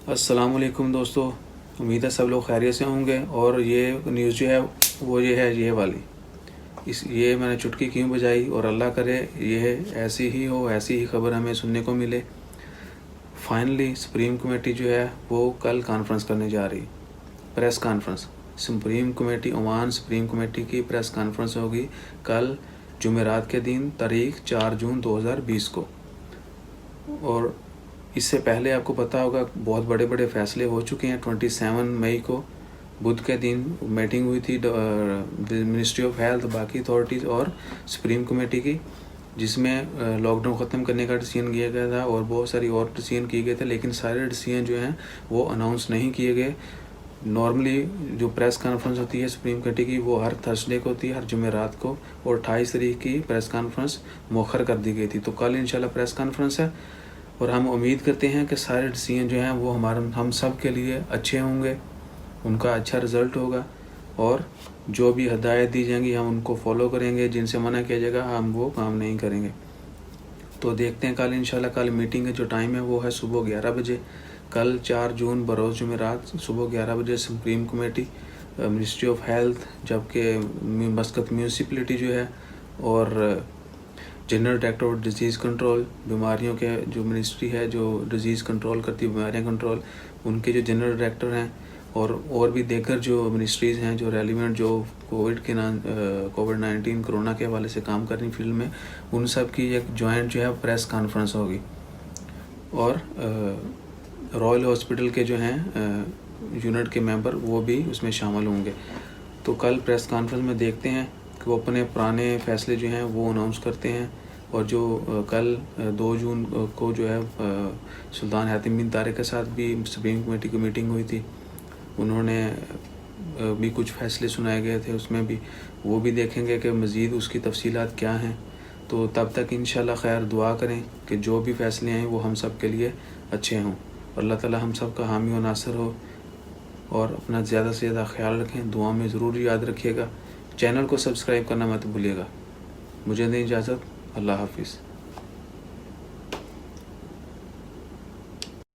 السلام علیکم دوستو، امید ہے سب لوگ خیریت سے ہوں گے۔ اور یہ نیوز جو ہے وہ یہ والی یہ میں نے چٹکی کیوں بجائی، اور اللہ کرے یہ ایسی ہی خبر ہمیں سننے کو ملے۔ فائنلی سپریم کمیٹی جو ہے وہ کل کانفرنس کرنے جا رہی، press conference. Supreme committee Oman supreme committee کی پریس کانفرنس ہوگی کل جمعرات کے دن تاریخ 4 جون 2020 کو۔ اور اس سے پہلے آپ کو پتہ ہوگا بہت بڑے فیصلے ہو چکے ہیں۔ 27 مئی کو بدھ کے دن میٹنگ ہوئی تھی منسٹری آف ہیلتھ، باقی اتھارٹیز اور سپریم کمیٹی کی، جس میں لاک ڈاؤن ختم کرنے کا ڈیسیژن کیا گیا تھا اور بہت ساری اور ڈیسیژن کیے گئے تھے، لیکن سارے ڈیسیژن جو ہیں وہ اناؤنس نہیں کیے گئے۔ نارملی جو پریس کانفرنس ہوتی ہے سپریم کمیٹی کی وہ ہر تھرسڈے کو ہوتی ہے، ہر جمعرات کو، اور 28 تاریخ کی پریس کانفرنس مؤخر کر دی گئی تھی۔ تو کل انشاءاللہ پریس کانفرنس ہے، اور ہم امید کرتے ہیں کہ سارے ڈیسیژن جو ہیں وہ ہم سب کے لیے اچھے ہوں گے، ان کا اچھا رزلٹ ہوگا، اور جو بھی ہدایت دی جائیں گی ہم ان کو فالو کریں گے، جن سے منع کیا جائے گا ہم وہ کام نہیں کریں گے۔ تو دیکھتے ہیں کل انشاءاللہ کل میٹنگ کا جو ٹائم ہے وہ ہے صبح 11 بجے۔ کل 4 جون بروز جمعرات صبح 11 بجے supreme committee, ministry of health, جبکہ مسقط میونسپلٹی جو ہے، اور general director of disease control, بیماریوں کے جو منسٹری ہے جو ڈیزیز کنٹرول کرتی ہے، بیماریاں کنٹرول، ان کے جو جنرل ڈائریکٹر ہیں، اور بھی دیگر جو منسٹریز ہیں جو ریلیونٹ جو کووڈ-19 کرونا کے حوالے سے کام کر رہی فیلڈ میں، ان سب کی ایک جوائنٹ جو ہے پریس کانفرنس ہوگی۔ اور رائل ہاسپٹل کے جو ہیں یونٹ کے ممبر وہ بھی اس میں شامل ہوں گے۔ تو کل پریس کانفرنس میں دیکھتے ہیں کہ وہ اپنے پرانے فیصلے جو ہیں وہ اناؤنس کرتے ہیں، اور جو کل 2 جون کو جو ہے سلطان حاتم بن طارق کے ساتھ بھی سپریم کمیٹی کی میٹنگ ہوئی تھی، انہوں نے بھی کچھ فیصلے سنائے گئے تھے، اس میں بھی وہ بھی دیکھیں گے کہ مزید اس کی تفصیلات کیا ہیں۔ تو تب تک انشاءاللہ خیر دعا کریں کہ جو بھی فیصلے ہیں وہ ہم سب کے لیے اچھے ہوں، اور اللہ تعالی ہم سب کا حامی و ناصر ہو۔ اور اپنا زیادہ سے زیادہ خیال رکھیں، دعا میں ضرور یاد رکھیے گا، چینل کو سبسکرائب کرنا مت بھولیے گا۔ مجھے دیں اجازت، اللہ حافظ۔